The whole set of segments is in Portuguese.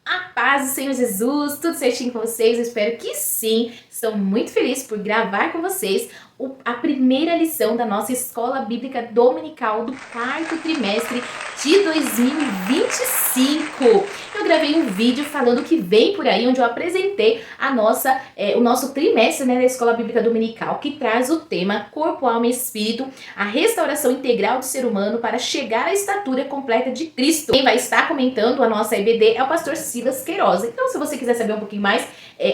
A paz do Senhor Jesus, tudo certinho com vocês? Eu espero que sim. Estou muito feliz por gravar com vocês a primeira lição da nossa Escola Bíblica Dominical do quarto trimestre de 2025. Eu gravei um vídeo falando o que vem por aí, onde eu apresentei o nosso trimestre, da Escola Bíblica Dominical, que traz o tema Corpo, Alma e Espírito, a restauração integral do ser humano para chegar à estatura completa de Cristo. Quem vai estar comentando a nossa EBD é o pastor Silas Queiroz. Então, se você quiser saber um pouquinho mais,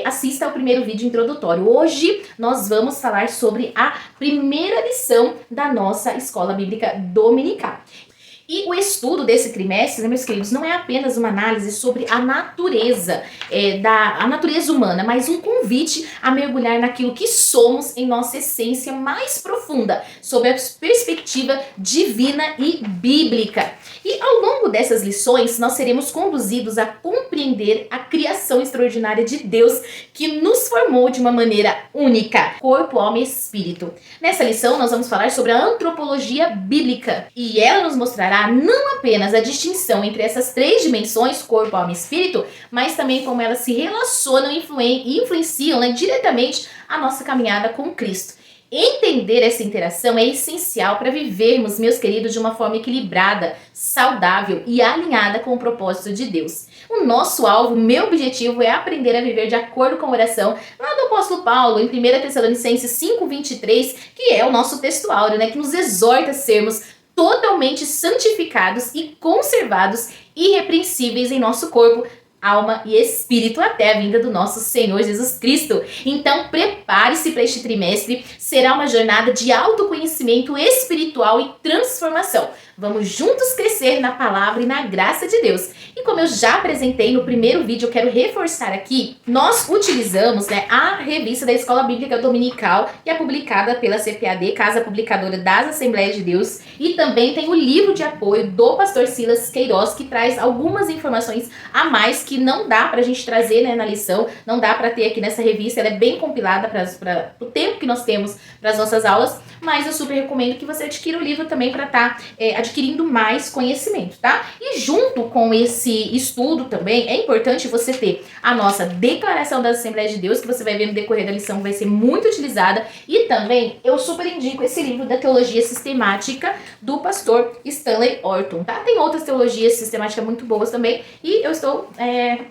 assista ao primeiro vídeo introdutório. Hoje nós vamos falar sobre a primeira lição da nossa Escola Bíblica Dominical. E o estudo desse trimestre, meus queridos, não é apenas uma análise sobre a natureza, a natureza humana, mas um convite a mergulhar naquilo que somos em nossa essência mais profunda, sob a perspectiva divina e bíblica. E ao longo dessas lições, nós seremos conduzidos a compreender a criação extraordinária de Deus, que nos formou de uma maneira única, corpo, alma e espírito. Nessa lição, nós vamos falar sobre a antropologia bíblica, e ela nos mostrará não apenas a distinção entre essas três dimensões, corpo, alma e espírito, mas também como elas se relacionam e influenciam diretamente a nossa caminhada com Cristo. Entender essa interação é essencial para vivermos, meus queridos, de uma forma equilibrada, saudável e alinhada com o propósito de Deus. O nosso alvo, meu objetivo é aprender a viver de acordo com a oração lá do apóstolo Paulo, em 1 Tessalonicenses 5:23, que é o nosso texto áureo, que nos exorta a sermos totalmente santificados e conservados, irrepreensíveis em nosso corpo, alma e espírito até a vinda do nosso Senhor Jesus Cristo. Então prepare-se para este trimestre, será uma jornada de autoconhecimento espiritual e transformação. Vamos juntos crescer na palavra e na graça de Deus. E como eu já apresentei no primeiro vídeo, eu quero reforçar aqui, nós utilizamos a revista da Escola Bíblica Dominical, que é publicada pela CPAD, Casa Publicadora das Assembleias de Deus, e também tem o livro de apoio do pastor Silas Queiroz, que traz algumas informações a mais que não dá pra gente trazer na lição, não dá pra ter aqui nessa revista, ela é bem compilada para o tempo que nós temos para as nossas aulas, mas eu super recomendo que você adquira o livro também para estar adquirindo mais conhecimento, tá? E junto com esse estudo também, é importante você ter a nossa Declaração das Assembleias de Deus, que você vai ver no decorrer da lição, vai ser muito utilizada, e também eu super indico esse livro da Teologia Sistemática do pastor Stanley Orton, tá? Tem outras teologias sistemáticas muito boas também, e eu estou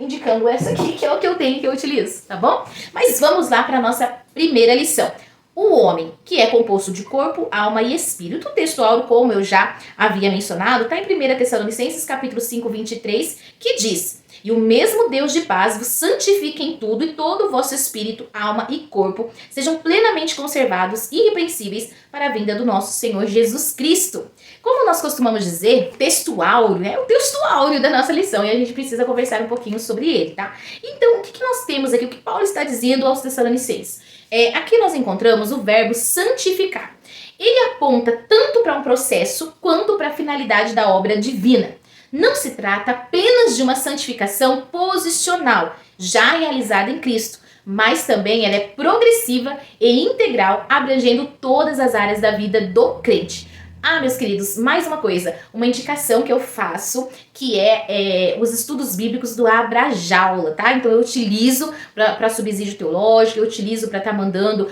indicando essa aqui, que é o que eu tenho, que eu utilizo, tá bom? Mas vamos lá para a nossa primeira lição. O homem, que é composto de corpo, alma e espírito. O texto áureo, como eu já havia mencionado, está em 1 Tessalonicenses capítulo 5:23, que diz: "E o mesmo Deus de paz vos santifique em tudo, e todo o vosso espírito, alma e corpo sejam plenamente conservados e irrepreensíveis para a vinda do nosso Senhor Jesus Cristo." Como nós costumamos dizer, texto áureo é o texto áureo da nossa lição, e a gente precisa conversar um pouquinho sobre ele, tá? Então, o que nós temos aqui? O que Paulo está dizendo aos Tessalonicenses? Aqui nós encontramos o verbo santificar. Ele aponta tanto para um processo quanto para a finalidade da obra divina. Não se trata apenas de uma santificação posicional, já realizada em Cristo, mas também ela é progressiva e integral, abrangendo todas as áreas da vida do crente. Meus queridos, mais uma coisa, uma indicação que eu faço, que é os estudos bíblicos do Abra-Jaula, tá? Então eu utilizo para subsídio teológico, eu utilizo para estar mandando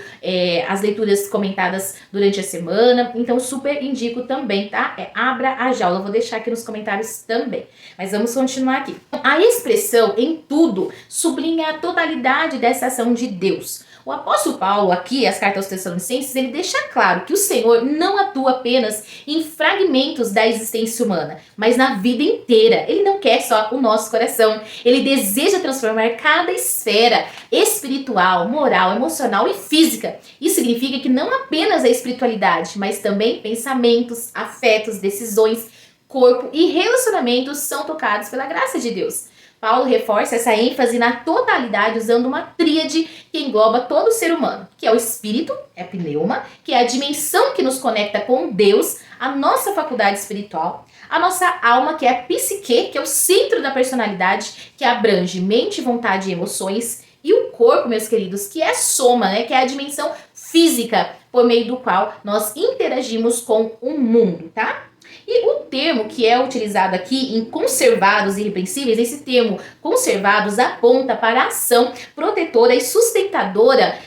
as leituras comentadas durante a semana, então super indico também, tá? Abra-Jaula, vou deixar aqui nos comentários também. Mas vamos continuar aqui. A expressão em tudo sublinha a totalidade dessa ação de Deus. O apóstolo Paulo, aqui, as cartas aos Tessalonicenses, ele deixa claro que o Senhor não atua apenas em fragmentos da existência humana, mas na vida inteira. Ele não quer só o nosso coração. Ele deseja transformar cada esfera espiritual, moral, emocional e física. Isso significa que não apenas a espiritualidade, mas também pensamentos, afetos, decisões, corpo e relacionamentos são tocados pela graça de Deus. Paulo reforça essa ênfase na totalidade usando uma tríade que engloba todo o ser humano, que é o espírito, pneuma, que é a dimensão que nos conecta com Deus, a nossa faculdade espiritual, a nossa alma, que é a psique, que é o centro da personalidade, que abrange mente, vontade e emoções, e o corpo, meus queridos, que é a soma, que é a dimensão física por meio do qual nós interagimos com o mundo, tá? E o termo que é utilizado aqui em conservados e irrepreensíveis, esse termo conservados aponta para a ação protetora e sustentadora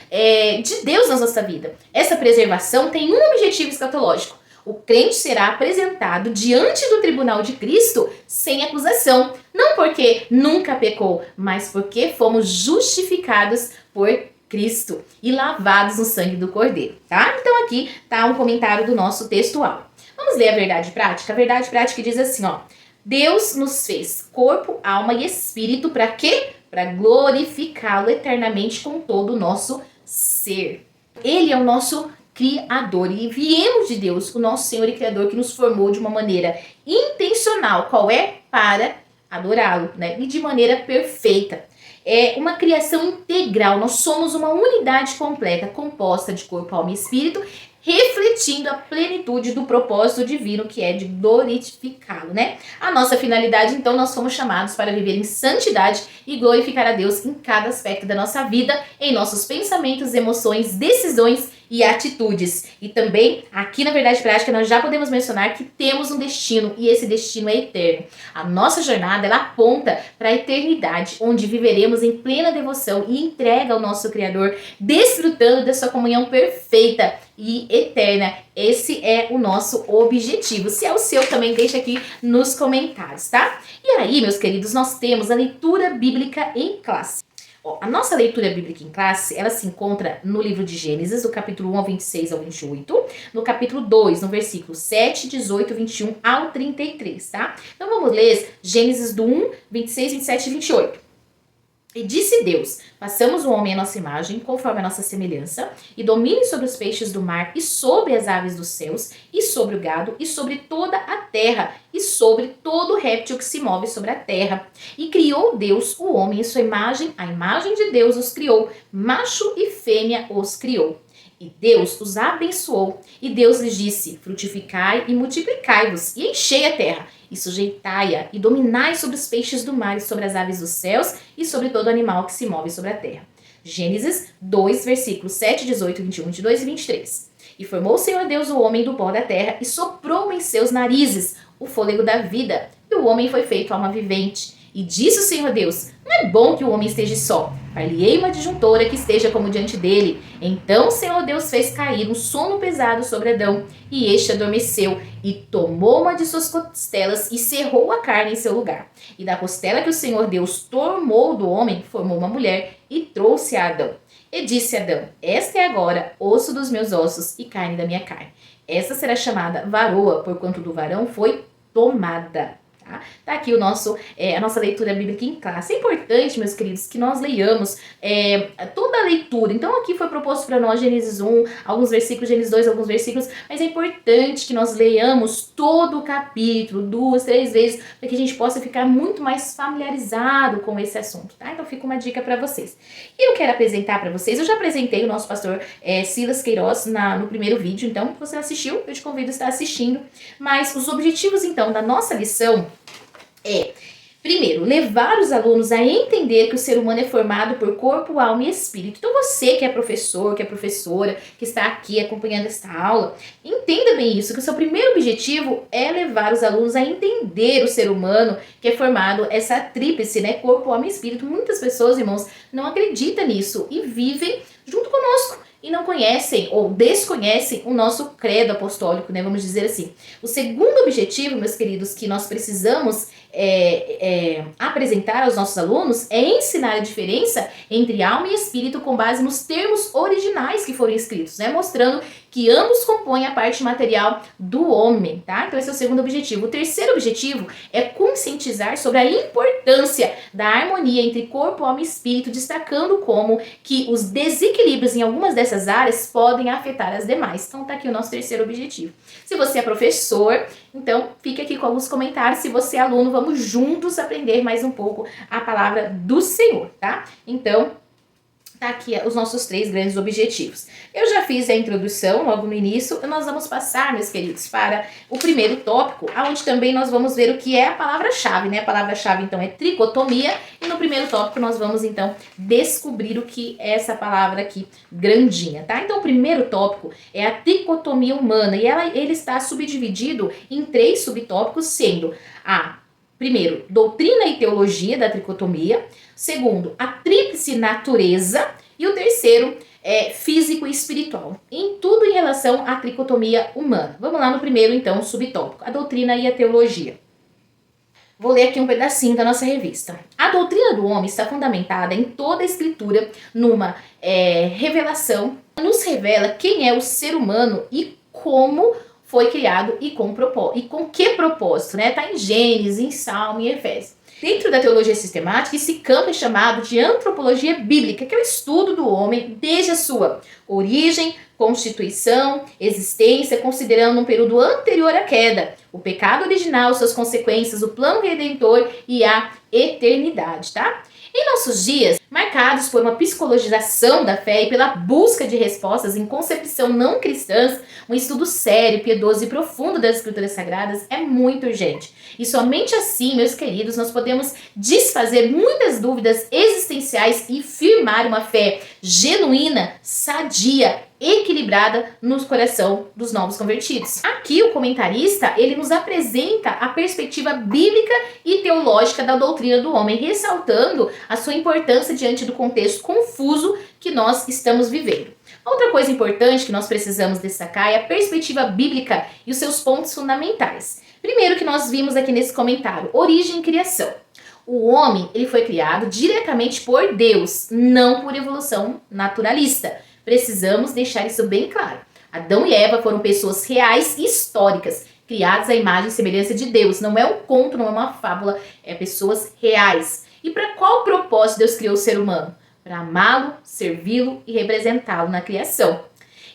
de Deus na nossa vida. Essa preservação tem um objetivo escatológico. O crente será apresentado diante do tribunal de Cristo sem acusação. Não porque nunca pecou, mas porque fomos justificados por Cristo e lavados no sangue do Cordeiro, tá? Então aqui tá um comentário do nosso textual. Vamos ler a verdade prática? A verdade prática diz assim, ó. Deus nos fez corpo, alma e espírito para quê? Para glorificá-lo eternamente com todo o nosso ser. Ele é o nosso Criador e viemos de Deus, o nosso Senhor e Criador, que nos formou de uma maneira intencional. Qual é? Para adorá-lo, né? E de maneira perfeita. É uma criação integral. Nós somos uma unidade completa, composta de corpo, alma e espírito, refletindo a plenitude do propósito divino, que é de glorificá-lo, né? A nossa finalidade, então, nós fomos chamados para viver em santidade e glorificar a Deus em cada aspecto da nossa vida, em nossos pensamentos, emoções, decisões e atitudes. E também, aqui na Verdade Prática, nós já podemos mencionar que temos um destino, e esse destino é eterno. A nossa jornada, ela aponta para a eternidade, onde viveremos em plena devoção e entrega ao nosso Criador, desfrutando da sua comunhão perfeita e eterna. Esse é o nosso objetivo. Se é o seu, também deixa aqui nos comentários, tá? E aí, meus queridos, nós temos a leitura bíblica em classe. A nossa leitura bíblica em classe, ela se encontra no livro de Gênesis, do capítulo 1 ao 26 ao 28, no capítulo 2, no versículo 7, 18, 21 ao 33, tá? Então vamos ler Gênesis do 1, 26, 27 e 28. E disse Deus, façamos o homem à nossa imagem, conforme a nossa semelhança, e domine sobre os peixes do mar, e sobre as aves dos céus, e sobre o gado, e sobre toda a terra, e sobre todo réptil que se move sobre a terra. E criou Deus o homem em sua imagem, a imagem de Deus os criou, macho e fêmea os criou. E Deus os abençoou, e Deus lhes disse, frutificai e multiplicai-vos, e enchei a terra, e sujeitai-a, e dominai sobre os peixes do mar, e sobre as aves dos céus, e sobre todo animal que se move sobre a terra. Gênesis 2, versículos 7, 18, 21, 22 e 23. E formou o Senhor Deus o homem do pó da terra, e soprou em seus narizes o fôlego da vida, e o homem foi feito alma vivente. E disse o Senhor Deus, não é bom que o homem esteja só, far-lhe-ei uma adjuntora que esteja como diante dele. Então o Senhor Deus fez cair um sono pesado sobre Adão, e este adormeceu, e tomou uma de suas costelas, e cerrou a carne em seu lugar. E da costela que o Senhor Deus tomou do homem, formou uma mulher, e trouxe a Adão. E disse Adão, esta é agora osso dos meus ossos, e carne da minha carne. Esta será chamada varoa, porquanto do varão foi tomada. Tá aqui a nossa leitura bíblica em classe. É importante, meus queridos, que nós leiamos toda a leitura. Então aqui foi proposto para nós Gênesis 1, alguns versículos, Gênesis 2, alguns versículos, mas é importante que nós leiamos todo o capítulo, 2, 3 vezes, para que a gente possa ficar muito mais familiarizado com esse assunto, tá? Então fica uma dica para vocês. E eu quero apresentar para vocês, eu já apresentei o nosso pastor Silas Queiroz no primeiro vídeo, então se você assistiu, eu te convido a estar assistindo. Mas os objetivos, então, da nossa lição primeiro, levar os alunos a entender que o ser humano é formado por corpo, alma e espírito. Então você que é professor, que é professora, que está aqui acompanhando esta aula, entenda bem isso, que o seu primeiro objetivo é levar os alunos a entender o ser humano que é formado, essa tríplice, né, corpo, alma e espírito. Muitas pessoas, irmãos, não acreditam nisso e vivem junto conosco. E não conhecem ou desconhecem o nosso credo apostólico, né? Vamos dizer assim. O segundo objetivo, meus queridos, que nós precisamos apresentar aos nossos alunos é ensinar a diferença entre alma e espírito com base nos termos originais que foram escritos, né? Mostrando que ambos compõem a parte material do homem, tá? Então esse é o segundo objetivo. O terceiro objetivo é conscientizar sobre a importância da harmonia entre corpo, alma e espírito, destacando como que os desequilíbrios em algumas dessas áreas podem afetar as demais. Então tá aqui o nosso terceiro objetivo. Se você é professor, então fique aqui com alguns comentários. Se você é aluno, vamos juntos aprender mais um pouco a palavra do Senhor, tá? Então, Tá aqui os nossos 3 grandes objetivos. Eu já fiz a introdução logo no início, e nós vamos passar, meus queridos, para o primeiro tópico, onde também nós vamos ver o que é a palavra-chave, né? A palavra-chave, então, é tricotomia, e no primeiro tópico nós vamos, então, descobrir o que é essa palavra aqui, grandinha, tá? Então, o primeiro tópico é a tricotomia humana, e ele está subdividido em 3 subtópicos, sendo primeiro, doutrina e teologia da tricotomia. Segundo, a tríplice natureza. E o terceiro, físico e espiritual. Em tudo em relação à tricotomia humana. Vamos lá no primeiro, então, subtópico. A doutrina e a teologia. Vou ler aqui um pedacinho da nossa revista. A doutrina do homem está fundamentada em toda a escritura, numa revelação. Nos revela quem é o ser humano e como foi criado e com que propósito, né? Tá em Gênesis, em Salmo e Efésios. Dentro da teologia sistemática, esse campo é chamado de antropologia bíblica, que é o estudo do homem desde a sua origem, constituição, existência, considerando um período anterior à queda, o pecado original, suas consequências, o plano redentor e a eternidade, tá? Em nossos dias, marcados por uma psicologização da fé e pela busca de respostas em concepção não cristãs, um estudo sério, piedoso e profundo das escrituras sagradas é muito urgente. E somente assim, meus queridos, nós podemos desfazer muitas dúvidas existenciais e firmar uma fé genuína, sadia, equilibrada no coração dos novos convertidos. Aqui o comentarista, ele nos apresenta a perspectiva bíblica e teológica da doutrina do homem, ressaltando a sua importância diante do contexto confuso que nós estamos vivendo. Outra coisa importante que nós precisamos destacar é a perspectiva bíblica e os seus pontos fundamentais. Primeiro que nós vimos aqui nesse comentário, origem e criação. O homem, ele foi criado diretamente por Deus, não por evolução naturalista. Precisamos deixar isso bem claro. Adão e Eva foram pessoas reais e históricas, criadas à imagem e semelhança de Deus. Não é um conto, não é uma fábula, é pessoas reais. E para qual propósito Deus criou o ser humano? Para amá-lo, servi-lo e representá-lo na criação.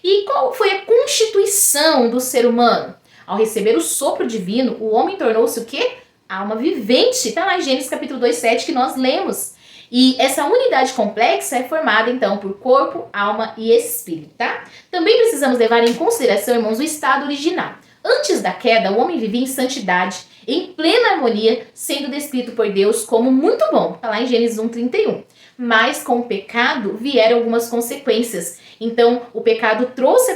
E qual foi a constituição do ser humano? Ao receber o sopro divino, o homem tornou-se o quê? Alma vivente. Está lá em Gênesis capítulo 2:7 que nós lemos. E essa unidade complexa é formada, então, por corpo, alma e espírito, tá? Também precisamos levar em consideração, irmãos, o estado original. Antes da queda, o homem vivia em santidade, em plena harmonia, sendo descrito por Deus como muito bom. Está lá em Gênesis 1:31. Mas com o pecado vieram algumas consequências. Então, o pecado trouxe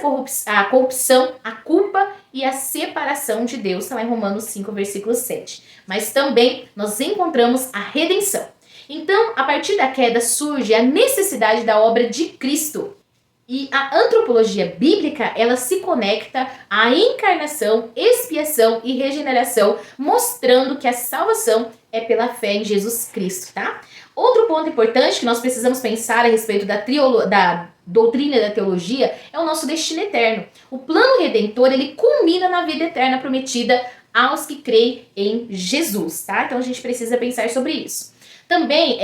a corrupção, a culpa e a separação de Deus. Está lá em Romanos 5, versículo 7. Mas também nós encontramos a redenção. Então, a partir da queda surge a necessidade da obra de Cristo. E a antropologia bíblica, ela se conecta à encarnação, expiação e regeneração, mostrando que a salvação é pela fé em Jesus Cristo, tá? Outro ponto importante que nós precisamos pensar a respeito da doutrina e da teologia é o nosso destino eterno. O plano redentor, ele culmina na vida eterna prometida aos que creem em Jesus, tá? Então a gente precisa pensar sobre isso. Também,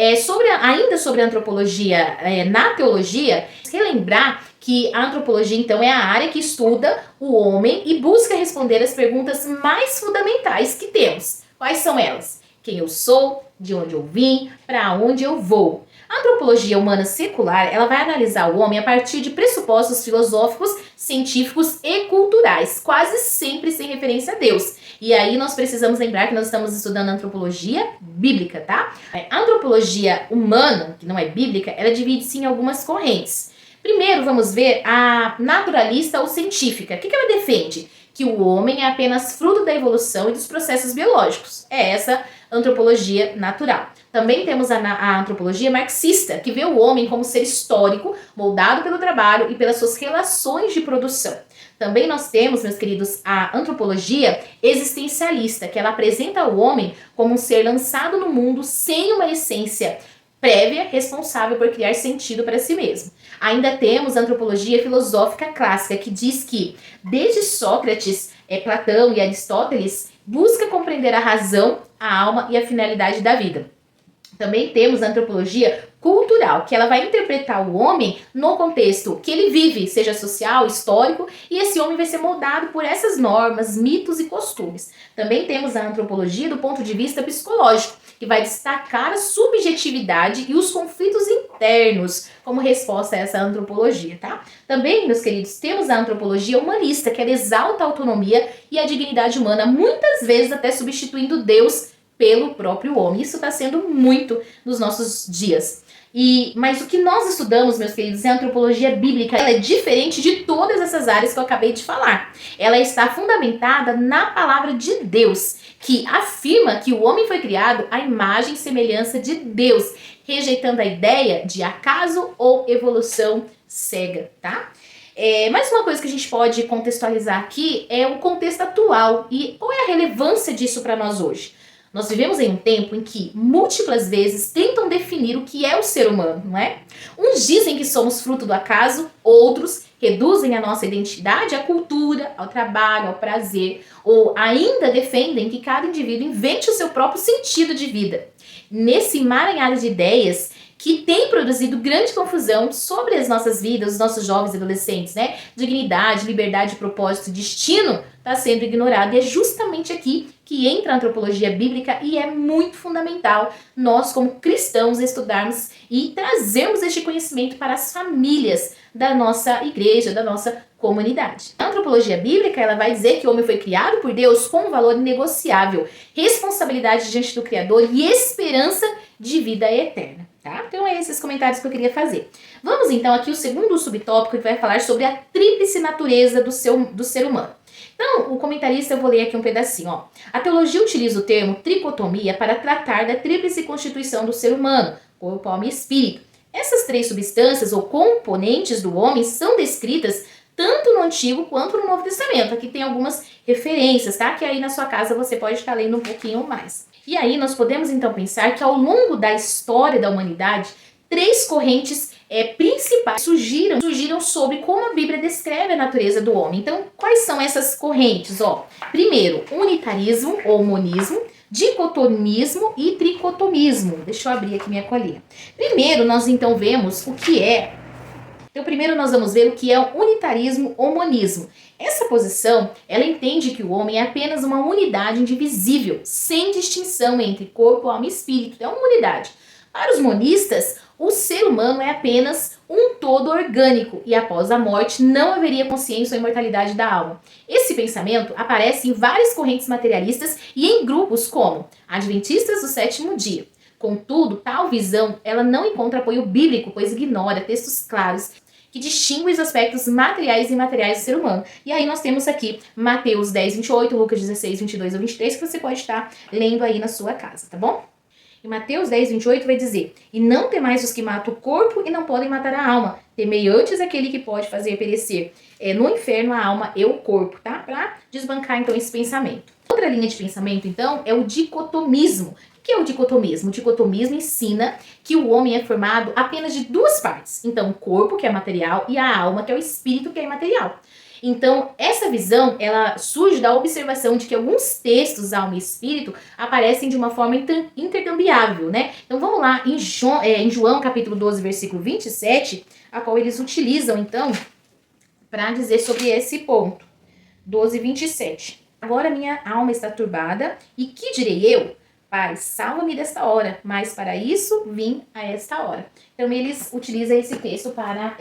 ainda sobre a antropologia na teologia, relembrar que a antropologia, então, é a área que estuda o homem e busca responder as perguntas mais fundamentais que temos. Quais são elas? Quem eu sou, de onde eu vim, para onde eu vou. A antropologia humana secular, ela vai analisar o homem a partir de pressupostos filosóficos, científicos e culturais, quase sempre sem referência a Deus. E aí nós precisamos lembrar que nós estamos estudando antropologia bíblica, tá? A antropologia humana, que não é bíblica, ela divide-se em algumas correntes. Primeiro, vamos ver a naturalista ou científica. O que ela defende? Que o homem é apenas fruto da evolução e dos processos biológicos. É essa antropologia natural. Também temos a antropologia marxista, que vê o homem como ser histórico, moldado pelo trabalho e pelas suas relações de produção. Também nós temos, meus queridos, a antropologia existencialista, que ela apresenta o homem como um ser lançado no mundo sem uma essência prévia, responsável por criar sentido para si mesmo. Ainda temos a antropologia filosófica clássica, que diz que, desde Sócrates, Platão e Aristóteles, busca compreender a razão, a alma e a finalidade da vida. Também temos a antropologia cultural, que ela vai interpretar o homem no contexto que ele vive, seja social, histórico, e esse homem vai ser moldado por essas normas, mitos e costumes. Também temos a antropologia do ponto de vista psicológico, que vai destacar a subjetividade e os conflitos internos como resposta a essa antropologia, tá? Também, meus queridos, temos a antropologia humanista, que ela exalta a autonomia e a dignidade humana, muitas vezes até substituindo Deus pelo próprio homem. Isso está sendo muito nos nossos dias. Mas o que nós estudamos, meus queridos, é a antropologia bíblica. Ela é diferente de todas essas áreas que eu acabei de falar. Ela está fundamentada na palavra de Deus, que afirma que o homem foi criado à imagem e semelhança de Deus, rejeitando a ideia de acaso ou evolução cega, tá? Mais uma coisa que a gente pode contextualizar aqui é o contexto atual e qual é a relevância disso para nós hoje. Nós vivemos em um tempo em que múltiplas vezes tentam definir o que é o ser humano, não é? Uns dizem que somos fruto do acaso, outros reduzem a nossa identidade à cultura, ao trabalho, ao prazer, ou ainda defendem que cada indivíduo invente o seu próprio sentido de vida. Nesse emaranhado de ideias que tem produzido grande confusão sobre as nossas vidas, os nossos jovens e adolescentes, né? Dignidade, liberdade, propósito, destino está sendo ignorado. E é justamente aqui que entra a antropologia bíblica e é muito fundamental nós, como cristãos, estudarmos e trazermos este conhecimento para as famílias da nossa igreja, da nossa comunidade. A antropologia bíblica, ela vai dizer que o homem foi criado por Deus com um valor inegociável, responsabilidade diante do Criador e esperança de vida eterna. Tá? Então, esses comentários que eu queria fazer. Vamos então aqui o segundo subtópico que vai falar sobre a tríplice natureza do ser humano. Então, o comentarista, eu vou ler aqui um pedacinho. Ó. A teologia utiliza o termo tricotomia para tratar da tríplice constituição do ser humano, corpo, alma e espírito. Essas três substâncias ou componentes do homem são descritas tanto no Antigo quanto no Novo Testamento. Aqui tem algumas referências, tá? Que aí na sua casa você pode estar lendo um pouquinho mais. E aí nós podemos então pensar que ao longo da história da humanidade, três correntes principais surgiram sobre como a Bíblia descreve a natureza do homem. Então, quais são essas correntes? Ó, primeiro, unitarismo ou monismo, dicotomismo e tricotomismo. Deixa eu abrir aqui minha colinha. Primeiro, nós então vemos o que é. Então, primeiro nós vamos ver o que é o unitarismo ou monismo. Essa posição, ela entende que o homem é apenas uma unidade indivisível, sem distinção entre corpo, alma e espírito. É uma unidade. Para os monistas, o ser humano é apenas um todo orgânico e após a morte não haveria consciência ou imortalidade da alma. Esse pensamento aparece em várias correntes materialistas e em grupos como Adventistas do Sétimo Dia. Contudo, tal visão ela não encontra apoio bíblico, pois ignora textos claros que distinguem os aspectos materiais e imateriais do ser humano. E aí nós temos aqui Mateus 10, 28, Lucas 16, 22 a 23, que você pode estar lendo aí na sua casa, tá bom? Em Mateus 10, 28 vai dizer: E não temais os que matam o corpo e não podem matar a alma. Temei antes aquele que pode fazer perecer no inferno a alma e o corpo, tá? Para desbancar então esse pensamento. Outra linha de pensamento então é o dicotomismo. O que é o dicotomismo? O dicotomismo ensina que o homem é formado apenas de duas partes. Então, o corpo, que é material, e a alma, que é o espírito, que é imaterial. Então, essa visão, ela surge da observação de que alguns textos, alma e espírito, aparecem de uma forma intercambiável, né? Então, vamos lá, em João, capítulo 12, versículo 27, a qual eles utilizam, então, para dizer sobre esse ponto. 12, 27. Agora minha alma está turbada, e que direi eu? Pai, salva-me desta hora, mas para isso vim a esta hora. Então, eles utilizam esse texto para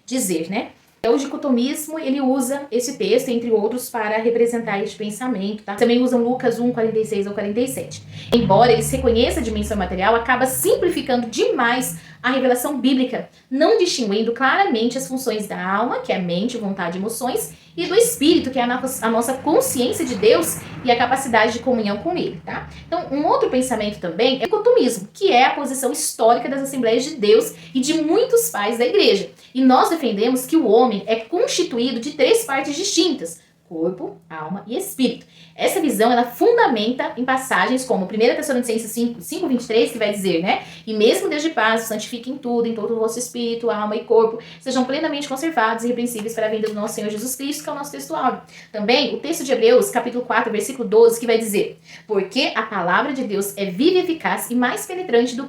dizer, né? O dicotomismo, ele usa esse texto, entre outros, para representar este pensamento, tá? Também usam Lucas 1, 46 ao 47. Embora eles reconheçam a dimensão material, acaba simplificando demais a revelação bíblica, não distinguindo claramente as funções da alma, que é a mente, vontade e emoções, e do espírito, que é a nossa consciência de Deus e a capacidade de comunhão com Ele, tá? Então, um outro pensamento também é o dicotomismo, que é a posição histórica das Assembleias de Deus e de muitos pais da igreja. E nós defendemos que o homem é constituído de três partes distintas: corpo, alma e espírito. Essa visão, ela fundamenta em passagens como 1 Tessalonicenses 5:23, que vai dizer, né? E mesmo Deus de paz, santifiquem tudo, em todo o vosso espírito, alma e corpo, sejam plenamente conservados e irrepreensíveis para a vinda do nosso Senhor Jesus Cristo, que é o nosso texto áureo. Também o texto de Hebreus, capítulo 4, versículo 12, que vai dizer: porque a palavra de Deus é viva e eficaz e mais penetrante do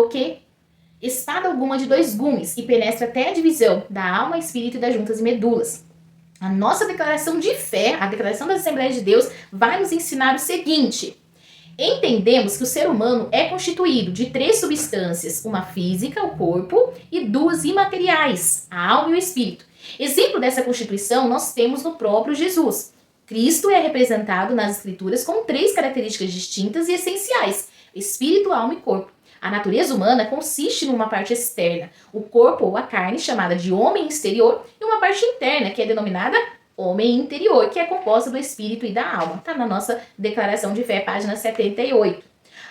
que espada alguma de dois gumes, e penetra até a divisão da alma, espírito e das juntas e medulas. A nossa declaração de fé, a declaração da Assembleia de Deus, vai nos ensinar o seguinte: entendemos que o ser humano é constituído de 3 substâncias, uma física, o corpo, e 2 imateriais, a alma e o espírito. Exemplo dessa constituição nós temos no próprio Jesus. Cristo é representado nas Escrituras com 3 características distintas e essenciais: espírito, alma e corpo. A natureza humana consiste numa parte externa, o corpo ou a carne, chamada de homem exterior, e uma parte interna, que é denominada homem interior, que é composta do espírito e da alma. Está na nossa declaração de fé, página 78.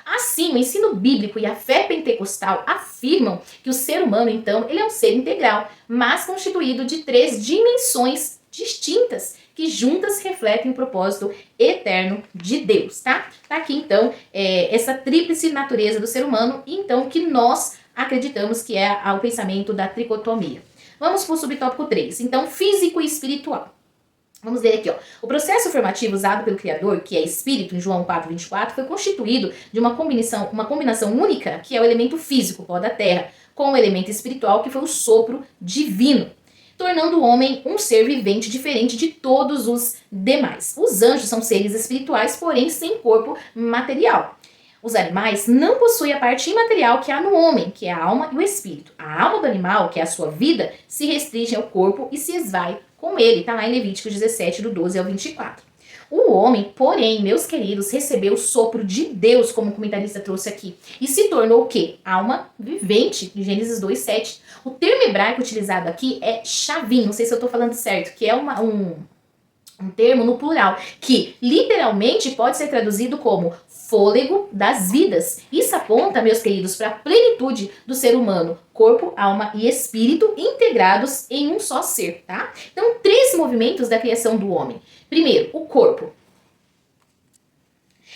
Assim, o ensino bíblico e a fé pentecostal afirmam que o ser humano, então, ele é um ser integral, mas constituído de 3 dimensões distintas, que juntas refletem o propósito eterno de Deus, tá? Tá aqui, então, essa tríplice natureza do ser humano, então, que nós acreditamos que é o pensamento da tricotomia. Vamos para o subtópico 3, então, físico e espiritual. Vamos ver aqui, ó. O processo formativo usado pelo Criador, que é espírito, em João 4:24, foi constituído de uma combinação única, que é o elemento físico, pó da terra, com o elemento espiritual, que foi o sopro divino, tornando o homem um ser vivente diferente de todos os demais. Os anjos são seres espirituais, porém sem corpo material. Os animais não possuem a parte imaterial que há no homem, que é a alma e o espírito. A alma do animal, que é a sua vida, se restringe ao corpo e se esvai com ele. Está lá em Levítico 17, do 12 ao 24. O homem, porém, meus queridos, recebeu o sopro de Deus, como o comentarista trouxe aqui, e se tornou o quê? Alma vivente, em Gênesis 2:7. O termo hebraico utilizado aqui é shavim, não sei se eu estou falando certo, que é um termo no plural, que literalmente pode ser traduzido como fôlego das vidas. Isso aponta, meus queridos, para a plenitude do ser humano, corpo, alma e espírito integrados em um só ser, tá? Então, 3 movimentos da criação do homem. Primeiro, o corpo.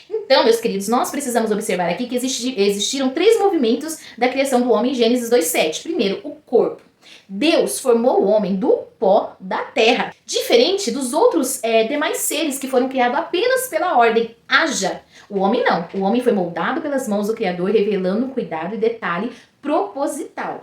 Então, meus queridos, nós precisamos observar aqui que existiram 3 movimentos da criação do homem em Gênesis 2:7. Primeiro, o corpo. Deus formou o homem do pó da terra, diferente dos outros demais seres que foram criados apenas pela ordem, haja. O homem não, o homem foi moldado pelas mãos do Criador, revelando um cuidado e detalhe proposital.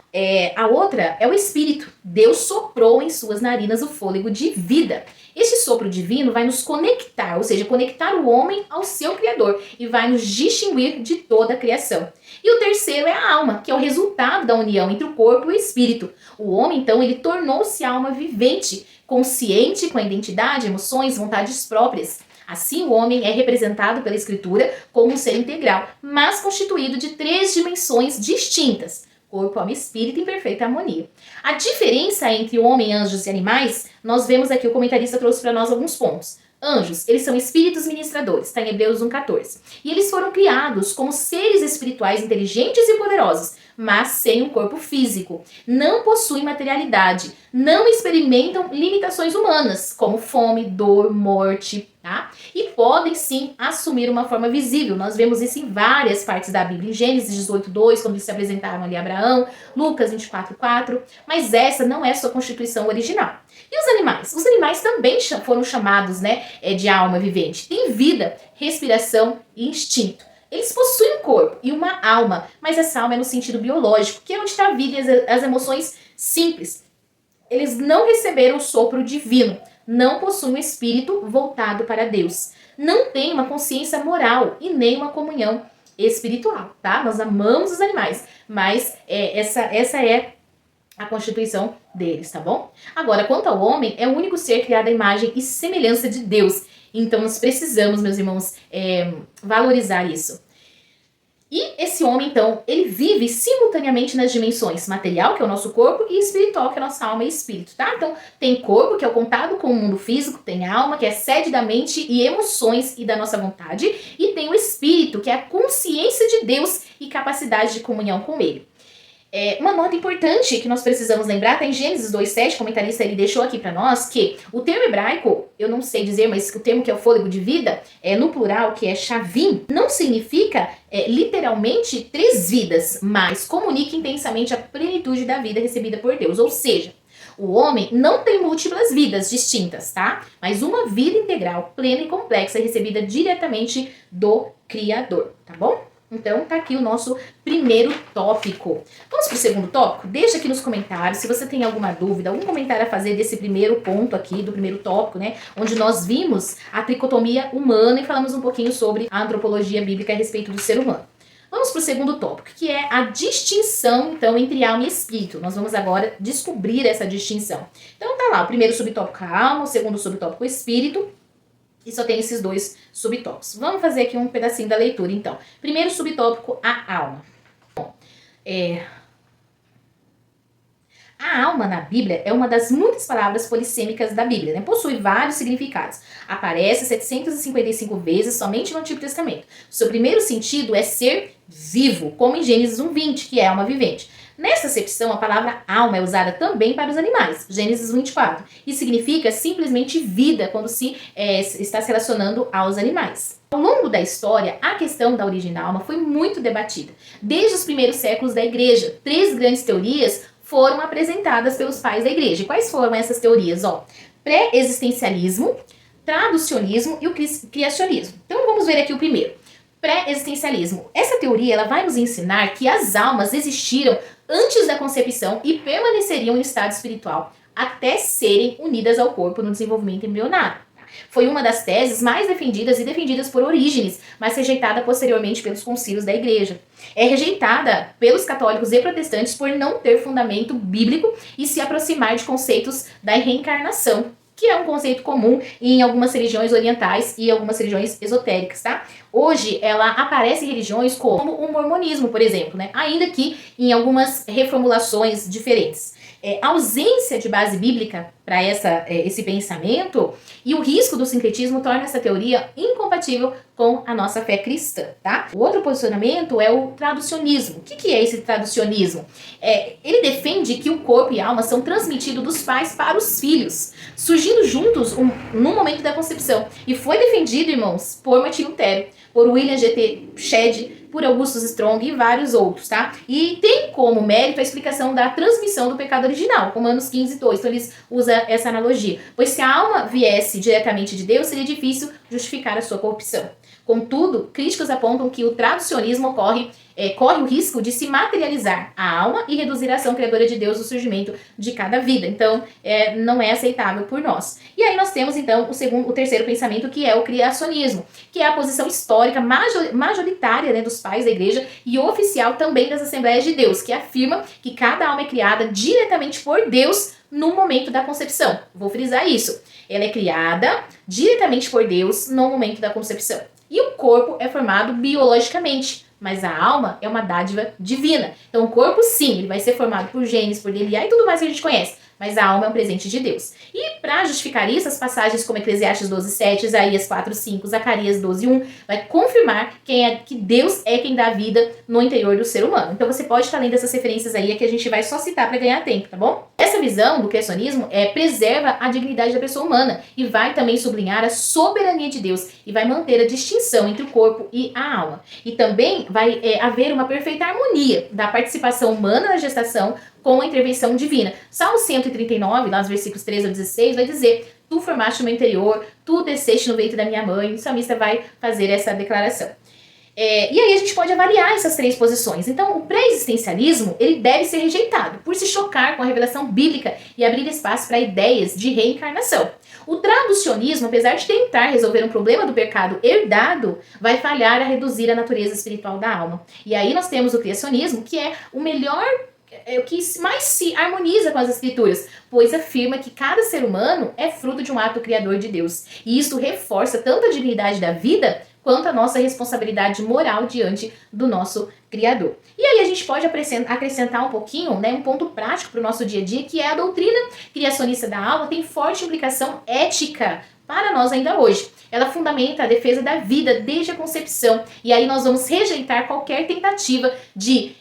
A outra é o espírito. Deus soprou em suas narinas o fôlego de vida. Este sopro divino vai nos conectar, ou seja, conectar o homem ao seu Criador e vai nos distinguir de toda a criação. E o terceiro é a alma, que é o resultado da união entre o corpo e o espírito. O homem, então, ele tornou-se alma vivente, consciente com a identidade, emoções, vontades próprias. Assim, o homem é representado pela Escritura como um ser integral, mas constituído de 3 dimensões distintas: corpo, alma e espírito em perfeita harmonia. A diferença entre o homem, anjos e animais, nós vemos aqui, o comentarista trouxe para nós alguns pontos. Anjos, eles são espíritos ministradores, está em Hebreus 1:14. E eles foram criados como seres espirituais inteligentes e poderosos, mas sem um corpo físico. Não possuem materialidade, não experimentam limitações humanas, como fome, dor, morte, tá? E podem sim assumir uma forma visível. Nós vemos isso em várias partes da Bíblia. Em Gênesis 18:2, quando eles se apresentaram ali a Abraão, Lucas 24:4, mas essa não é sua constituição original. E os animais? Os animais também foram chamados, de alma vivente. Tem vida, respiração e instinto. Eles possuem um corpo e uma alma, mas essa alma é no sentido biológico, que é onde está a vida e as emoções simples. Eles não receberam o sopro divino, não possuem um espírito voltado para Deus. Não têm uma consciência moral e nem uma comunhão espiritual, tá? Nós amamos os animais, mas essa é a constituição deles, tá bom? Agora, quanto ao homem, é o único ser criado à imagem e semelhança de Deus. Então, nós precisamos, meus irmãos, valorizar isso. E esse homem, então, ele vive simultaneamente nas dimensões material, que é o nosso corpo, e espiritual, que é a nossa alma e espírito, tá? Então, tem corpo, que é o contato com o mundo físico, tem alma, que é a sede da mente e emoções e da nossa vontade, e tem o espírito, que é a consciência de Deus e capacidade de comunhão com ele. Uma nota importante que nós precisamos lembrar, está em Gênesis 2:7, o comentarista ele deixou aqui para nós, que o termo hebraico, eu não sei dizer, mas o termo que é o fôlego de vida, no plural, que é shavim, não significa literalmente 3 vidas, mas comunica intensamente a plenitude da vida recebida por Deus. Ou seja, o homem não tem múltiplas vidas distintas, tá? Mas uma vida integral, plena e complexa, recebida diretamente do Criador, tá bom? Então, tá aqui o nosso primeiro tópico. Vamos pro segundo tópico? Deixa aqui nos comentários se você tem alguma dúvida, algum comentário a fazer desse primeiro ponto aqui, do primeiro tópico, né? Onde nós vimos a tricotomia humana e falamos um pouquinho sobre a antropologia bíblica a respeito do ser humano. Vamos pro segundo tópico, que é a distinção, então, entre alma e espírito. Nós vamos agora descobrir essa distinção. Então, tá lá, o primeiro subtópico a alma, o segundo subtópico o espírito. E só tem esses 2 subtópicos. Vamos fazer aqui um pedacinho da leitura, então. Primeiro subtópico, a alma. Bom, a alma na Bíblia é uma das muitas palavras polissêmicas da Bíblia, né? Possui vários significados. Aparece 755 vezes somente no Antigo Testamento. O seu primeiro sentido é ser vivo, como em Gênesis 1:20, que é alma vivente. Nessa acepção, a palavra alma é usada também para os animais, Gênesis 24, e significa simplesmente vida quando está se relacionando aos animais. Ao longo da história, a questão da origem da alma foi muito debatida. Desde os primeiros séculos da igreja, 3 grandes teorias foram apresentadas pelos pais da igreja. Quais foram essas teorias? Pré-existencialismo, traducionismo e o criacionismo. Então vamos ver aqui o primeiro. Pré-existencialismo. Essa teoria ela vai nos ensinar que as almas existiram antes da concepção e permaneceriam em estado espiritual até serem unidas ao corpo no desenvolvimento embrionário. Foi uma das teses mais defendidas por Orígenes, mas rejeitada posteriormente pelos concílios da igreja. É rejeitada pelos católicos e protestantes por não ter fundamento bíblico e se aproximar de conceitos da reencarnação, que é um conceito comum em algumas religiões orientais e algumas religiões esotéricas, tá? Hoje, ela aparece em religiões como o mormonismo, por exemplo, né? Ainda que em algumas reformulações diferentes. A ausência de base bíblica para esse pensamento e o risco do sincretismo torna essa teoria incompatível com a nossa fé cristã, tá? O outro posicionamento é o traducionismo. O que é esse traducionismo? Ele defende que o corpo e a alma são transmitidos dos pais para os filhos, surgindo juntos no momento da concepção. E foi defendido, irmãos, por Martinho Lutero, por William G.T. Shedd, por Augustus Strong e vários outros, tá? E tem como mérito a explicação da transmissão do pecado original, Romanos 15:2. Então eles usam essa analogia. Pois se a alma viesse diretamente de Deus, seria difícil justificar a sua corrupção. Contudo, críticos apontam que o traducionismo corre o risco de se materializar a alma e reduzir a ação criadora de Deus no surgimento de cada vida. Então, não é aceitável por nós. E aí nós temos, então, o terceiro pensamento, que é o criacionismo, que é a posição histórica majoritária, né, dos pais da igreja e oficial também das Assembleias de Deus, que afirma que cada alma é criada diretamente por Deus no momento da concepção. Vou frisar isso. Ela é criada diretamente por Deus no momento da concepção. E o corpo é formado biologicamente, mas a alma é uma dádiva divina. Então o corpo, sim, ele vai ser formado por genes, por DNA e tudo mais que a gente conhece, mas a alma é um presente de Deus. E para justificar isso, as passagens como Eclesiastes 12:7, Isaías 4:5, Zacarias 12:1, vai confirmar que Deus é quem dá vida no interior do ser humano. Então você pode estar lendo essas referências aí, que a gente vai só citar para ganhar tempo, tá bom? Essa visão do criacionismo preserva a dignidade da pessoa humana e vai também sublinhar a soberania de Deus e vai manter a distinção entre o corpo e a alma. E também vai haver uma perfeita harmonia da participação humana na gestação com a intervenção divina. Salmo 139, lá nos versículos 13 a 16, vai dizer: tu formaste o meu interior, tu desceste no ventre da minha mãe. O salmista vai fazer essa declaração. E aí a gente pode avaliar essas 3 posições. Então, o pré-existencialismo, ele deve ser rejeitado por se chocar com a revelação bíblica e abrir espaço para ideias de reencarnação. O traducionismo, apesar de tentar resolver um problema do pecado herdado, vai falhar a reduzir a natureza espiritual da alma. E aí nós temos o criacionismo, que é o melhor, o que mais se harmoniza com as escrituras, pois afirma que cada ser humano é fruto de um ato criador de Deus. E isso reforça tanto a dignidade da vida, quanto a nossa responsabilidade moral diante do nosso Criador. E aí a gente pode acrescentar um pouquinho, né, um ponto prático para o nosso dia a dia, que é a doutrina criacionista da alma, tem forte implicação ética para nós ainda hoje. ela fundamenta a defesa da vida desde a concepção. E aí nós vamos rejeitar qualquer tentativa de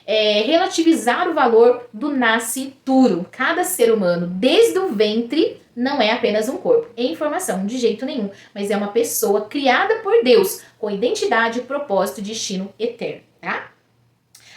relativizar o valor do nascituro. Cada ser humano, desde o ventre, não é apenas um corpo em formação, de jeito nenhum, mas é uma pessoa criada por Deus, com identidade, propósito e destino eterno, tá?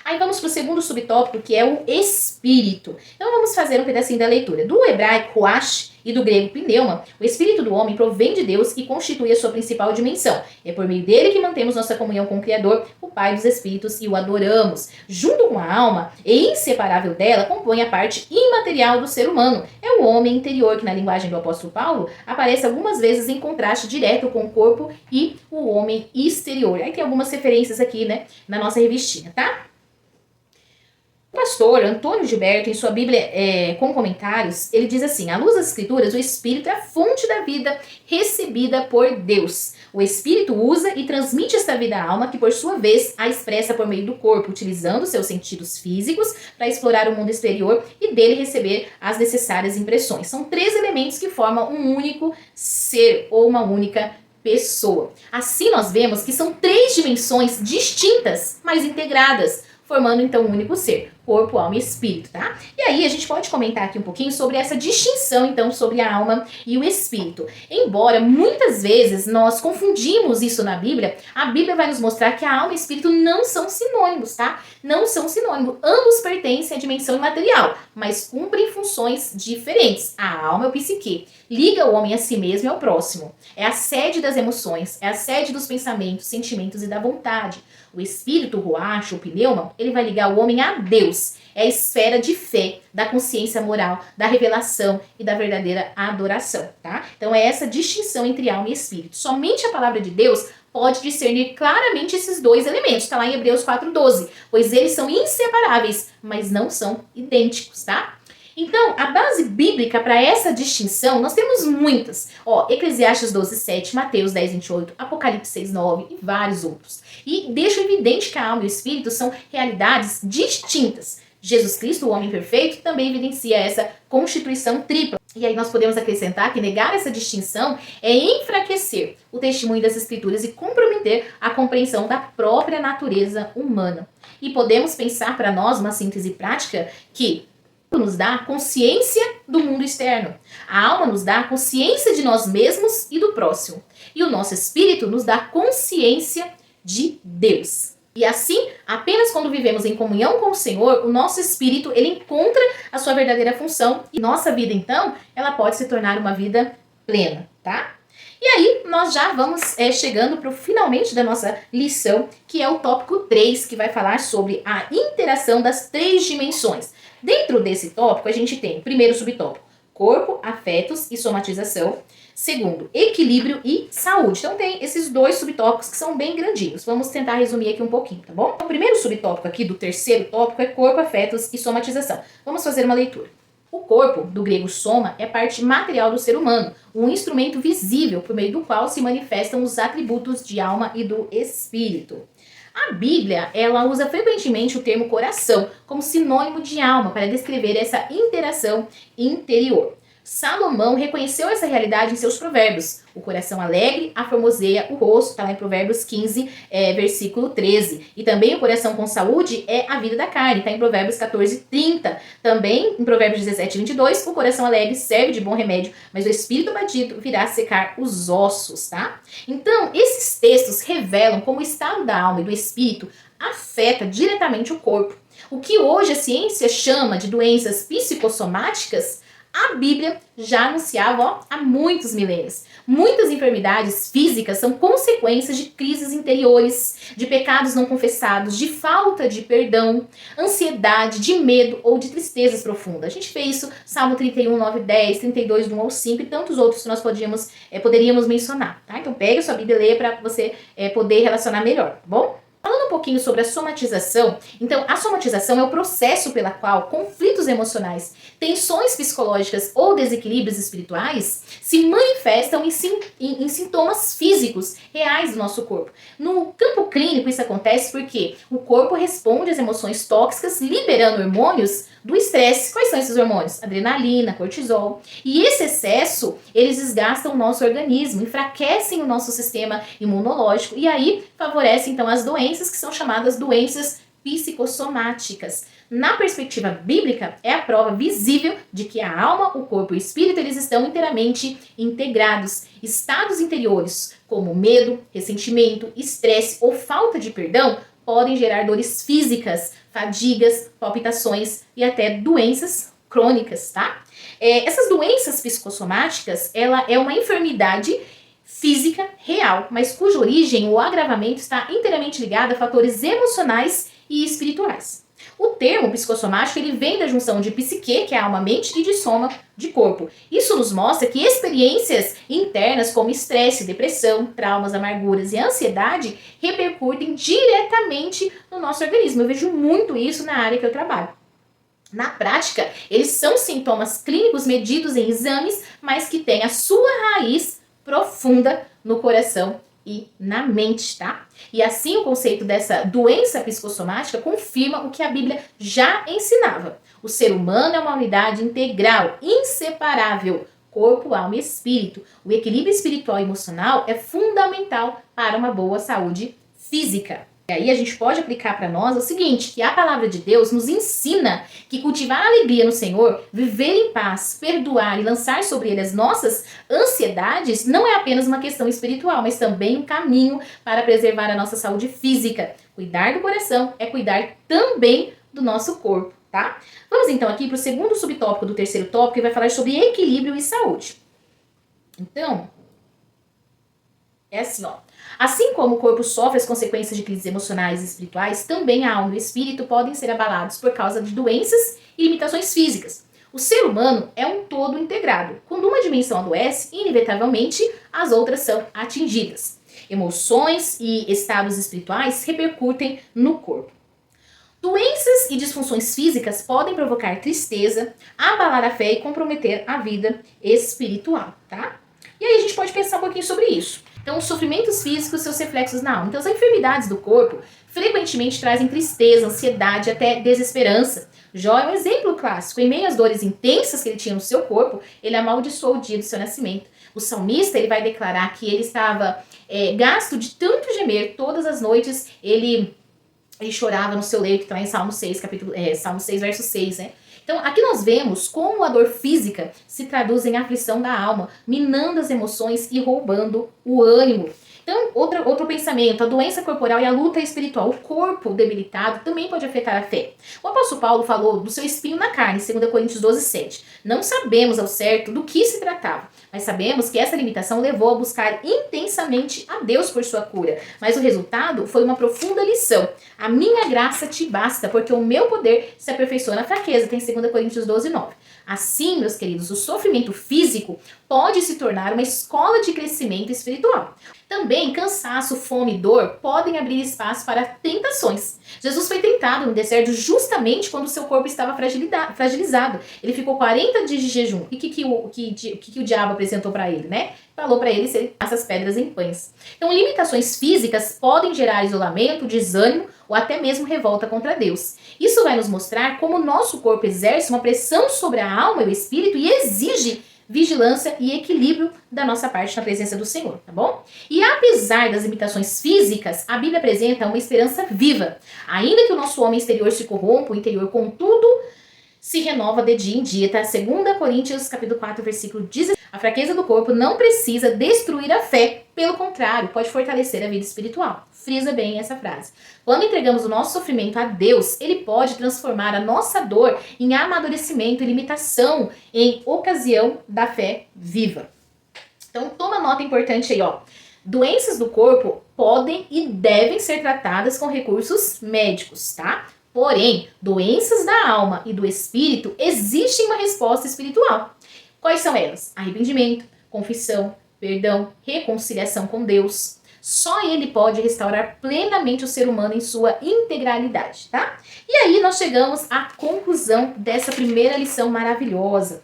Aí vamos para o segundo subtópico, que é o espírito. Então vamos fazer um pedacinho da leitura. Do hebraico ruach e do grego pneuma, o espírito do homem provém de Deus e constitui a sua principal dimensão. É por meio dele que mantemos nossa comunhão com o Criador, o Pai dos Espíritos, e o adoramos. Junto com a alma, e inseparável dela, compõe a parte imaterial do ser humano. É o homem interior, que na linguagem do apóstolo Paulo, aparece algumas vezes em contraste direto com o corpo e o homem exterior. Aí tem algumas referências aqui, né, na nossa revistinha, tá? O pastor Antônio Gilberto, em sua Bíblia com comentários, ele diz assim: à luz das Escrituras, o Espírito é a fonte da vida recebida por Deus. O Espírito usa e transmite esta vida à alma, que por sua vez a expressa por meio do corpo, utilizando seus sentidos físicos para explorar o mundo exterior e dele receber as necessárias impressões. São 3 elementos que formam um único ser ou uma única pessoa. Assim nós vemos que são 3 dimensões distintas, mas integradas, formando então um único ser, corpo, alma e espírito, tá? E aí a gente pode comentar aqui um pouquinho sobre essa distinção, então, sobre a alma e o espírito. Embora muitas vezes nós confundimos isso na Bíblia, a Bíblia vai nos mostrar que a alma e o espírito não são sinônimos, tá? Não são sinônimos. Ambos pertencem à dimensão imaterial, mas cumprem funções diferentes. A alma é o psique, liga o homem a si mesmo e ao próximo. É a sede das emoções, é a sede dos pensamentos, sentimentos e da vontade. O espírito, o ruach, o pneuma, ele vai ligar o homem a Deus. É a esfera de fé, da consciência moral, da revelação e da verdadeira adoração, tá? Então é essa distinção entre alma e espírito. Somente a palavra de Deus pode discernir claramente esses 2 elementos. Está lá em Hebreus 4:12. Pois eles são inseparáveis, mas não são idênticos, tá? Então, a base bíblica para essa distinção, nós temos muitas. Eclesiastes 12:7, Mateus 10:28, Apocalipse 6:9 e vários outros. E deixa evidente que a alma e o espírito são realidades distintas. Jesus Cristo, o homem perfeito, também evidencia essa constituição tripla. E aí nós podemos acrescentar que negar essa distinção é enfraquecer o testemunho das Escrituras e comprometer a compreensão da própria natureza humana. E podemos pensar para nós uma síntese prática que nos dá consciência do mundo externo. A alma nos dá consciência de nós mesmos e do próximo. E o nosso espírito nos dá consciência de Deus. E assim, apenas quando vivemos em comunhão com o Senhor, o nosso espírito, ele encontra a sua verdadeira função. E nossa vida, então, ela pode se tornar uma vida plena, tá? E aí, nós já vamos chegando para o finalmente da nossa lição, que é o tópico 3, que vai falar sobre a interação das 3 dimensões. Dentro desse tópico, a gente tem, primeiro subtópico, corpo, afetos e somatização. Segundo, equilíbrio e saúde. Então tem esses 2 subtópicos que são bem grandinhos. Vamos tentar resumir aqui um pouquinho, tá bom? O primeiro subtópico aqui do terceiro tópico é corpo, afetos e somatização. Vamos fazer uma leitura. O corpo, do grego soma, é parte material do ser humano, um instrumento visível por meio do qual se manifestam os atributos de alma e do espírito. A Bíblia, ela usa frequentemente o termo coração como sinônimo de alma para descrever essa interação interior. Salomão reconheceu essa realidade em seus provérbios. O coração alegre aformoseia o rosto, está lá em Provérbios 15, versículo 13. E também o coração com saúde é a vida da carne, está em Provérbios 14, 30. Também em Provérbios 17, 22, o coração alegre serve de bom remédio, mas o espírito abatido virá secar os ossos, tá? Então, esses textos revelam como o estado da alma e do espírito afeta diretamente o corpo. O que hoje a ciência chama de doenças psicossomáticas, a Bíblia já anunciava há muitos milênios. Muitas enfermidades físicas são consequências de crises interiores, de pecados não confessados, de falta de perdão, ansiedade, de medo ou de tristezas profundas. A gente vê isso, Salmo 31, 9, 10, 32, do 1 ao 5 e tantos outros que nós poderíamos mencionar. Tá? Então pegue a sua Bíblia e leia para você poder relacionar melhor, tá bom? Falando Falando um pouquinho sobre a somatização, então a somatização é o processo pela qual conflitos emocionais, tensões psicológicas ou desequilíbrios espirituais se manifestam em sintomas físicos reais do nosso corpo. No campo clínico isso acontece porque o corpo responde às emoções tóxicas liberando hormônios do estresse. Quais são esses hormônios? Adrenalina, cortisol. E esse excesso, eles desgastam o nosso organismo, enfraquecem o nosso sistema imunológico e aí favorecem então as doenças que são chamadas doenças psicossomáticas. Na perspectiva bíblica, é a prova visível de que a alma, o corpo e o espírito eles estão inteiramente integrados. Estados interiores como medo, ressentimento, estresse ou falta de perdão podem gerar dores físicas, fadigas, palpitações e até doenças crônicas, tá? Essas doenças psicossomáticas, ela é uma enfermidade física real, mas cuja origem ou agravamento está inteiramente ligado a fatores emocionais e espirituais. O termo psicossomático ele vem da junção de psique, que é alma, mente, e de soma, de corpo. Isso nos mostra que experiências internas como estresse, depressão, traumas, amarguras e ansiedade repercutem diretamente no nosso organismo. Eu vejo muito isso na área que eu trabalho. Na prática, eles são sintomas clínicos medidos em exames, mas que têm a sua raiz profunda no coração e na mente, tá? E assim o conceito dessa doença psicossomática confirma o que a Bíblia já ensinava. O ser humano é uma unidade integral, inseparável, corpo, alma e espírito. O equilíbrio espiritual e emocional é fundamental para uma boa saúde física. E aí a gente pode aplicar para nós o seguinte, que a palavra de Deus nos ensina que cultivar alegria no Senhor, viver em paz, perdoar e lançar sobre ele as nossas ansiedades não é apenas uma questão espiritual, mas também um caminho para preservar a nossa saúde física. Cuidar do coração é cuidar também do nosso corpo, tá? Vamos então aqui para o segundo subtópico do terceiro tópico, que vai falar sobre equilíbrio e saúde. Então, é assim, ó. Assim como o corpo sofre as consequências de crises emocionais e espirituais, também a alma e o espírito podem ser abalados por causa de doenças e limitações físicas. O ser humano é um todo integrado. Quando uma dimensão adoece, inevitavelmente as outras são atingidas. Emoções e estados espirituais repercutem no corpo. Doenças e disfunções físicas podem provocar tristeza, abalar a fé e comprometer a vida espiritual, tá? E aí a gente pode pensar um pouquinho sobre isso. Então, os sofrimentos físicos, seus reflexos na alma. Então, as enfermidades do corpo frequentemente trazem tristeza, ansiedade, até desesperança. Jó é um exemplo clássico. Em meio às dores intensas que ele tinha no seu corpo, ele amaldiçoou o dia do seu nascimento. O salmista ele vai declarar que ele estava gasto de tanto gemer todas as noites, ele chorava no seu leito, que está em Salmo 6, Salmo 6, verso 6, né? Então, aqui nós vemos como a dor física se traduz em aflição da alma, minando as emoções e roubando o ânimo. Então, outro pensamento, a doença corporal e a luta espiritual. O corpo debilitado também pode afetar a fé. O apóstolo Paulo falou do seu espinho na carne, 2 Coríntios 12, 7. Não sabemos ao certo do que se tratava, mas sabemos que essa limitação levou a buscar intensamente a Deus por sua cura. Mas o resultado foi uma profunda lição. A minha graça te basta, porque o meu poder se aperfeiçoa na fraqueza. Tem 2 Coríntios 12, 9. Assim, meus queridos, o sofrimento físico pode se tornar uma escola de crescimento espiritual. Também cansaço, fome e dor podem abrir espaço para tentações. Jesus foi tentado no deserto justamente quando seu corpo estava fragilizado. Ele ficou 40 dias de jejum. E o que o diabo apresentou para ele, né? Falou para ele se ele passa as pedras em pães. Então, limitações físicas podem gerar isolamento, desânimo ou até mesmo revolta contra Deus. Isso vai nos mostrar como o nosso corpo exerce uma pressão sobre a alma e o espírito e exige vigilância e equilíbrio da nossa parte na presença do Senhor, tá bom? E apesar das limitações físicas, a Bíblia apresenta uma esperança viva. Ainda que o nosso homem exterior se corrompa, o interior, contudo, se renova de dia em dia, tá? 2 Coríntios, capítulo 4, versículo 16. A fraqueza do corpo não precisa destruir a fé, pelo contrário, pode fortalecer a vida espiritual. Frisa bem essa frase. Quando entregamos o nosso sofrimento a Deus, Ele pode transformar a nossa dor em amadurecimento e limitação em ocasião da fé viva. Então, toma nota importante aí, ó. Doenças do corpo podem e devem ser tratadas com recursos médicos, tá? Porém, doenças da alma e do espírito, existe uma resposta espiritual. Quais são elas? Arrependimento, confissão, perdão, reconciliação com Deus. Só ele pode restaurar plenamente o ser humano em sua integralidade, tá? E aí nós chegamos à conclusão dessa primeira lição maravilhosa.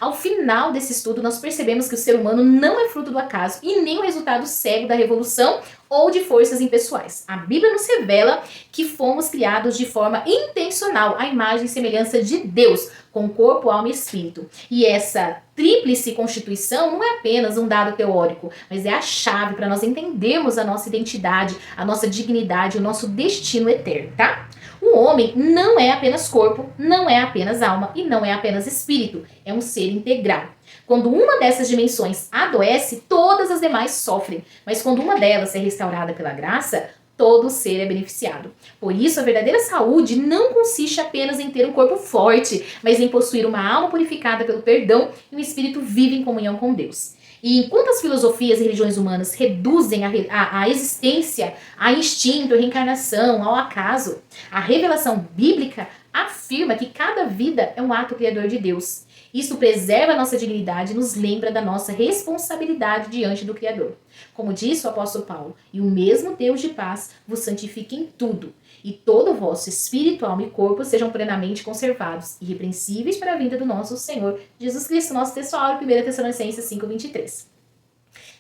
Ao final desse estudo, nós percebemos que o ser humano não é fruto do acaso e nem o resultado cego da revolução ou de forças impessoais. A Bíblia nos revela que fomos criados de forma intencional, à imagem e semelhança de Deus, com corpo, alma e espírito. E essa tríplice constituição não é apenas um dado teórico, mas é a chave para nós entendermos a nossa identidade, a nossa dignidade, o nosso destino eterno, tá? O homem não é apenas corpo, não é apenas alma e não é apenas espírito. É um ser integral. Quando uma dessas dimensões adoece, todas as demais sofrem. Mas quando uma delas é restaurada pela graça, todo ser é beneficiado. Por isso, a verdadeira saúde não consiste apenas em ter um corpo forte, mas em possuir uma alma purificada pelo perdão e um espírito vivo em comunhão com Deus. E enquanto as filosofias e religiões humanas reduzem a existência a instinto, a reencarnação, ao acaso, a revelação bíblica afirma que cada vida é um ato criador de Deus. Isso preserva a nossa dignidade e nos lembra da nossa responsabilidade diante do Criador. Como disse o apóstolo Paulo, e o mesmo Deus de paz vos santifique em tudo, e todo o vosso espírito, alma e corpo sejam plenamente conservados, irrepreensíveis para a vinda do nosso Senhor Jesus Cristo. Nosso texto áureo, 1 Tessalonicenses 5:23.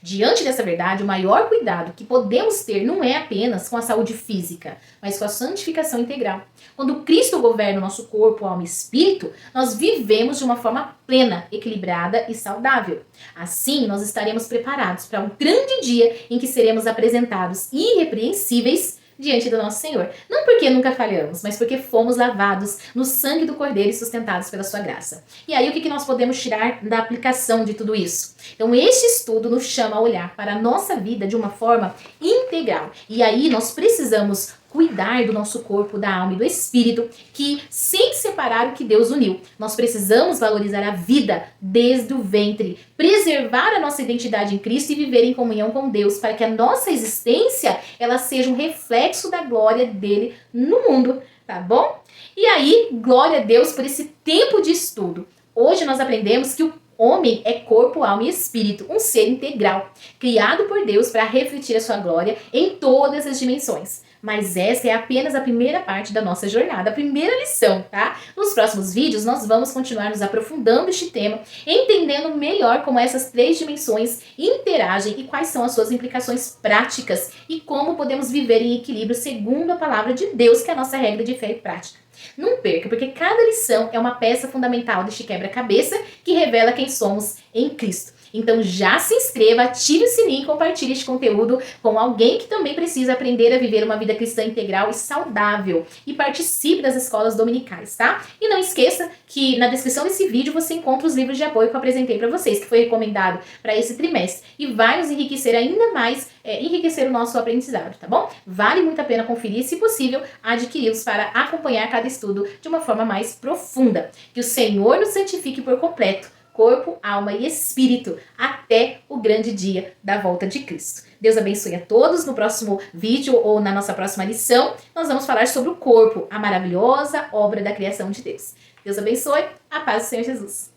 Diante dessa verdade, o maior cuidado que podemos ter não é apenas com a saúde física, mas com a santificação integral. Quando Cristo governa o nosso corpo, alma e espírito, nós vivemos de uma forma plena, equilibrada e saudável. Assim, nós estaremos preparados para um grande dia em que seremos apresentados irrepreensíveis diante do nosso Senhor. Não porque nunca falhamos, mas porque fomos lavados no sangue do Cordeiro e sustentados pela sua graça. E aí, o que nós podemos tirar da aplicação de tudo isso? Então, este estudo nos chama a olhar para a nossa vida de uma forma integral. E aí, nós precisamos cuidar do nosso corpo, da alma e do espírito, que sem separar o que Deus uniu. Nós precisamos valorizar a vida desde o ventre, preservar a nossa identidade em Cristo e viver em comunhão com Deus, para que a nossa existência ela seja um reflexo da glória dele no mundo, tá bom? E aí, glória a Deus por esse tempo de estudo. Hoje nós aprendemos que o homem é corpo, alma e espírito, um ser integral, criado por Deus para refletir a sua glória em todas as dimensões. Mas essa é apenas a primeira parte da nossa jornada, a primeira lição, tá? Nos próximos vídeos nós vamos continuar nos aprofundando este tema, entendendo melhor como essas três dimensões interagem e quais são as suas implicações práticas e como podemos viver em equilíbrio segundo a palavra de Deus, que é a nossa regra de fé e prática. Não perca, porque cada lição é uma peça fundamental deste quebra-cabeça que revela quem somos em Cristo. Então já se inscreva, ative o sininho e compartilhe este conteúdo com alguém que também precisa aprender a viver uma vida cristã integral e saudável. E participe das escolas dominicais, tá? E não esqueça que na descrição desse vídeo você encontra os livros de apoio que eu apresentei para vocês, que foi recomendado para esse trimestre. E vai nos enriquecer ainda mais, enriquecer o nosso aprendizado, tá bom? Vale muito a pena conferir e, se possível, adquiri-los para acompanhar cada estudo de uma forma mais profunda. Que o Senhor nos santifique por completo, corpo, alma e espírito, até o grande dia da volta de Cristo. Deus abençoe a todos. No próximo vídeo ou na nossa próxima lição, nós vamos falar sobre o corpo, a maravilhosa obra da criação de Deus. Deus abençoe. A paz do Senhor Jesus.